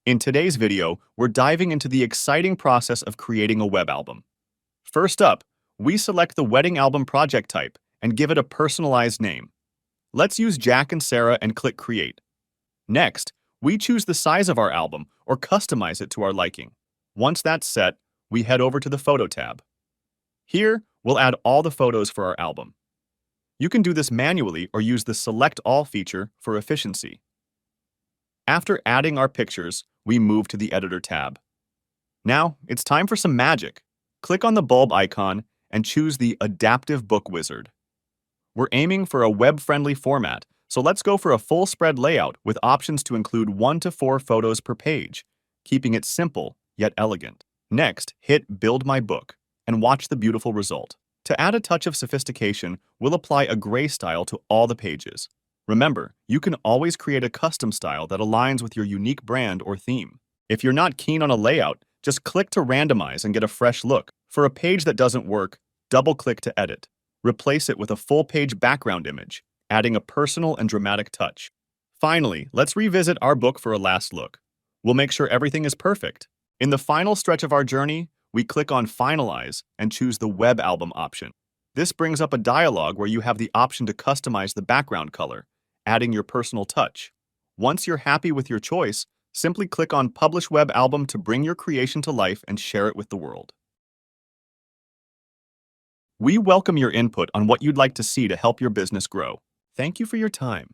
In today's video, we're diving into the exciting process of creating a web album. First up, we select the wedding album project type and give it a personalized name. Let's use Jack and Sarah and click Create. Next, we choose the size of our album or customize it to our liking. Once that's set, we head over to the Photo tab. Here, we'll add all the photos for our album. You can do this manually or use the Select All feature for efficiency. After adding our pictures, we move to the Editor tab. Now, it's time for some magic. Click on the bulb icon and choose the Adaptive Book Wizard. We're aiming for a web-friendly format, so let's go for a full spread layout with options to include 1 to 4 photos per page, keeping it simple yet elegant. Next, hit Build My Book and watch the beautiful result. To add a touch of sophistication, we'll apply a gray style to all the pages. Remember, you can always create a custom style that aligns with your unique brand or theme. If you're not keen on a layout, just click to randomize and get a fresh look. For a page that doesn't work, double-click to edit. Replace it with a full-page background image, adding a personal and dramatic touch. Finally, let's revisit our book for a last look. We'll make sure everything is perfect. In the final stretch of our journey, we click on Finalize and choose the Web Album option. This brings up a dialog where you have the option to customize the background color, adding your personal touch. Once you're happy with your choice, simply click on Publish Web Album to bring your creation to life and share it with the world. We welcome your input on what you'd like to see to help your business grow. Thank you for your time.